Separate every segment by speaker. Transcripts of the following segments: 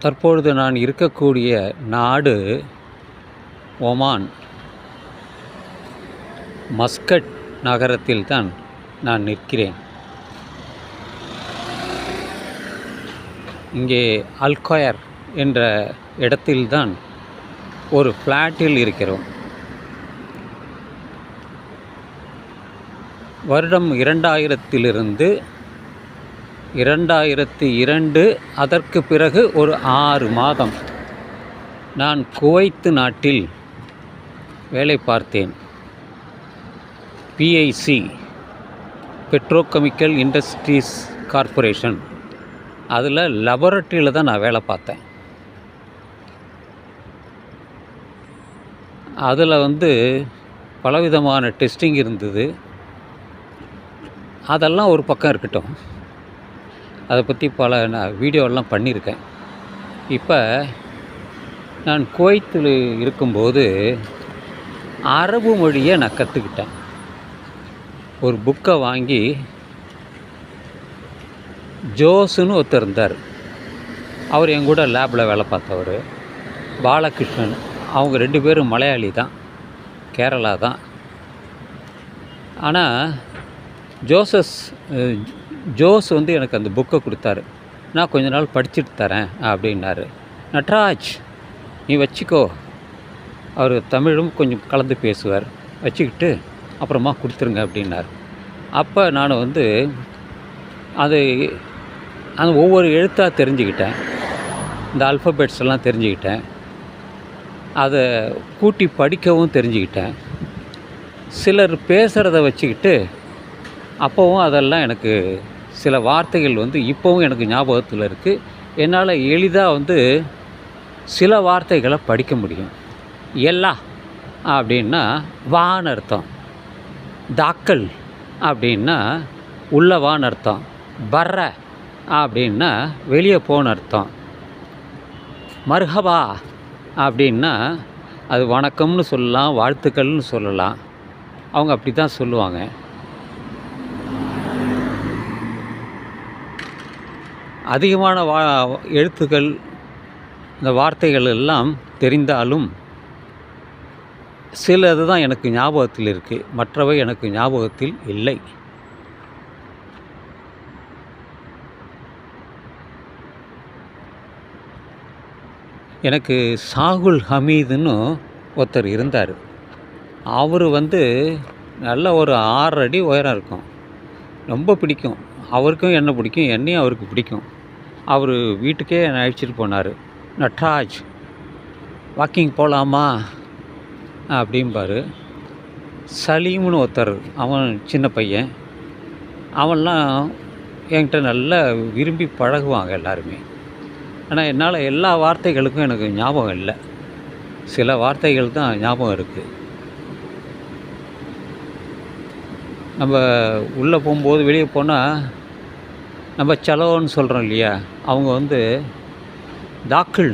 Speaker 1: தற்பொழுது நான் இருக்கக்கூடிய நாடு ஒமான். மஸ்கட் நகரத்தில்தான் நான் நிற்கிறேன். இங்கே அல்கொயர் என்ற இடத்தில்தான் ஒரு ஃப்ளாட்டில் இருக்கிறோம். வருடம் 2000 2002, அதற்கு பிறகு ஒரு 6 மாதம் நான் குவைத் நாட்டில் வேலை பார்த்தேன். PIC பெட்ரோகெமிக்கல் இண்டஸ்ட்ரீஸ் கார்ப்பரேஷன், அதில் லெபரட்டரியில் தான் நான் வேலை பார்த்தேன். அதில் பலவிதமான டெஸ்டிங் இருந்தது. அதெல்லாம் ஒரு பக்கம் இருக்கட்டும், அதை பற்றி நான் வீடியோலாம் பண்ணியிருக்கேன். இப்போ நான் குவைத்தில் இருக்கும்போது அரபு மொழியை நான் கற்றுக்கிட்டேன். ஒரு புக்கை வாங்கி, ஜோஸ்னு ஒருத்தர் இருந்தார், அவர் என் கூட லேபில் வேலை பார்த்தவர். பாலகிருஷ்ணன், அவங்க 2 பேரும் மலையாளி தான், கேரளா தான். ஆனால் ஜோஸ் எனக்கு அந்த புக்கை கொடுத்தாரு. நான் கொஞ்ச நாள் படிச்சுட்டு தரேன் அப்படின்னாரு. நட்ராஜ், நீ வச்சுக்கோ, அவர் தமிழும் கொஞ்சம் கலந்து பேசுவார், வச்சுக்கிட்டு அப்புறமா கொடுத்துருங்க அப்படின்னார். அப்போ நான் அது அந்த ஒவ்வொரு எழுத்தாக தெரிஞ்சுக்கிட்டேன். இந்த ஆல்ஃபபெட்ஸ் எல்லாம் தெரிஞ்சுக்கிட்டேன். அதை கூட்டி படிக்கவும் தெரிஞ்சுக்கிட்டேன். சிலர் பேசுகிறத வச்சுக்கிட்டு அப்போவும் அதெல்லாம் எனக்கு சில வார்த்தைகள் இப்போவும் எனக்கு ஞாபகத்தில் இருக்குது. என்னால் எளிதாக சில வார்த்தைகளை படிக்க முடியும். எல்லா அப்படின்னா வான்னு அர்த்தம், தாக்கல் அப்படின்னா உள்ள வான்னு அர்த்தம், பர்ற அப்படின்னா வெளியே போன அர்த்தம், மர்ஹபா அப்படின்னா அது வணக்கம்னு சொல்லலாம், வாழ்த்துக்கள்னு சொல்லலாம். அவங்க அப்படி தான் சொல்லுவாங்க. அதிகமான எழுத்துக்கள், இந்த வார்த்தைகள் எல்லாம் தெரிந்தாலும் சிலது தான் எனக்கு ஞாபகத்தில் இருக்குது, மற்றவை எனக்கு ஞாபகத்தில் இல்லை. எனக்கு சாகுல் ஹமீதுன்னு ஒருத்தர் இருந்தார். அவர் நல்ல ஒரு 6 அடி உயரம் இருக்கும். ரொம்ப பிடிக்கும், அவருக்கும் என்ன பிடிக்கும், என்னையும் அவருக்கு பிடிக்கும். அவர் வீட்டுக்கே என்னை அழைச்சிட்டு போனார். நட்ராஜ், வாக்கிங் போகலாமா அப்படிம்பார். சலீம்னு ஒருத்தர், அவன் சின்ன பையன், அவன்லாம் என்கிட்ட நல்லா விரும்பி பழகுவாங்க எல்லாருமே. ஆனால் என்னால் எல்லா வார்த்தைகளுக்கும் எனக்கு ஞாபகம் இல்லை, சில வார்த்தைகள் தான் ஞாபகம் இருக்குது. நம்ம உள்ளே போகும்போது, வெளியே போனால் நம்ம செலவுன்னு சொல்கிறோம் இல்லையா, அவங்க தாக்கிள்,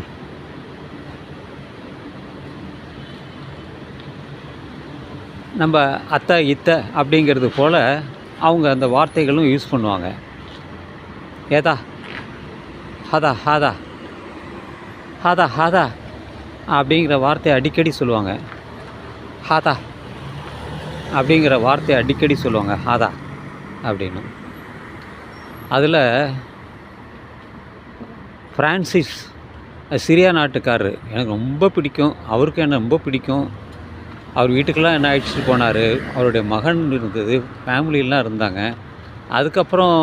Speaker 1: நம்ம அத்தை இத்தை அப்படிங்கிறது போல் அவங்க அந்த வார்த்தைகளும் யூஸ் பண்ணுவாங்க. ஏதா, ஹதா ஹாதா, ஹாதா ஹாதா அப்படிங்கிற வார்த்தையை அடிக்கடி சொல்லுவாங்க. ஹாதா அப்படிங்கிற வார்த்தையை அடிக்கடி சொல்லுவாங்க, ஹாதா அப்படின்னு. அதில் ஃப்ரான்சிஸ், சிரியா நாட்டுக்காரர், எனக்கு ரொம்ப பிடிக்கும். அவருக்கும் என்ன ரொம்ப பிடிக்கும். அவர் வீட்டுக்கெல்லாம் என்ன அழைச்சிட்டு போனார். அவருடைய மகன் இருந்தது, ஃபேமிலியெலாம் இருந்தாங்க. அதுக்கப்புறம்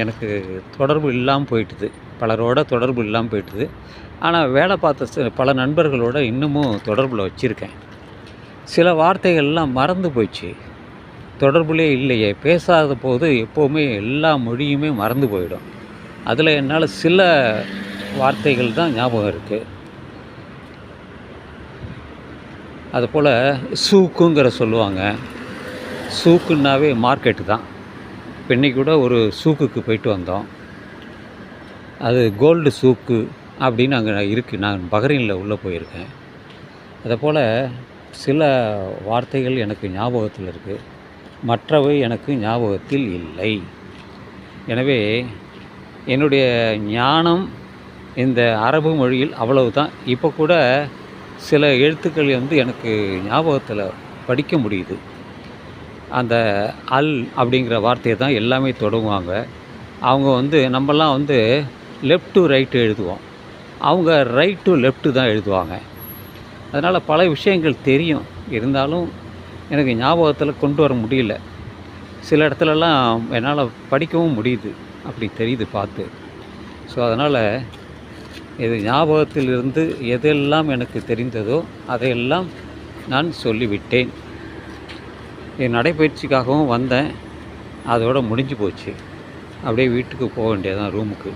Speaker 1: எனக்கு தொடர்பு இல்லாமல் போயிட்டுது, பலரோட தொடர்பு இல்லாமல் போயிட்டுது. ஆனால் வேலை பார்த்த பல நண்பர்களோட இன்னமும் தொடர்பில் வச்சுருக்கேன். சில வார்த்தைகள்லாம் மறந்து போயிடுச்சு, தொடர்புலே இல்லையே. பேசாத போது எப்போவுமே எல்லா மொழியுமே மறந்து போயிடும். அதில் என்னால் சில வார்த்தைகள் தான் ஞாபகம் இருக்குது. அதுபோல் சூக்குங்கிற சொல்லுவாங்க. சூக்குன்னாவே மார்க்கெட்டு தான். இப்போ இன்றைக்கி கூட ஒரு சூக்குக்கு போயிட்டு வந்தோம். அது கோல்டு சூக்கு அப்படின்னு அங்கே இருக்குது. நான் பஹ்ரைனில் உள்ளே போயிருக்கேன். அதுபோல் சில வார்த்தைகள் எனக்கு ஞாபகத்தில் இருக்குது, மற்றவை எனக்கு ஞாபகத்தில் இல்லை. எனவே என்னுடைய ஞானம் இந்த அரபு மொழியில் அவ்வளவு தான். இப்போ கூட சில எழுத்துக்கள் வந்து எனக்கு ஞாபகத்தில் படிக்க முடியுது. அந்த அல் அப்படிங்கிற வார்த்தையை தான் எல்லாமே தொடங்குவாங்க. அவங்க வந்து நம்மலாம் வந்து லெஃப்ட் டு ரைட்டு எழுதுவோம். அவங்க ரைட் டு லெஃப்ட்டு தான் எழுதுவாங்க. அதனால் பல விஷயங்கள் தெரியும். இருந்தாலும் எனக்கு ஞாபகத்தில் கொண்டு வர முடியல. சில இடத்துலலாம் என்னால் படிக்கவும் முடியுது. அப்படி தெரியுது பார்த்து. ஸோ அதனால் இது ஞாபகத்திலிருந்து எதெல்லாம் எனக்கு தெரிந்ததோ அதையெல்லாம் நான் சொல்லிவிட்டேன். என் நடைப்பயிற்சிக்காகவும் வந்தேன். அதோட முடிஞ்சு போச்சு. அப்படியே வீட்டுக்கு போக வேண்டியது தான், ரூமுக்கு.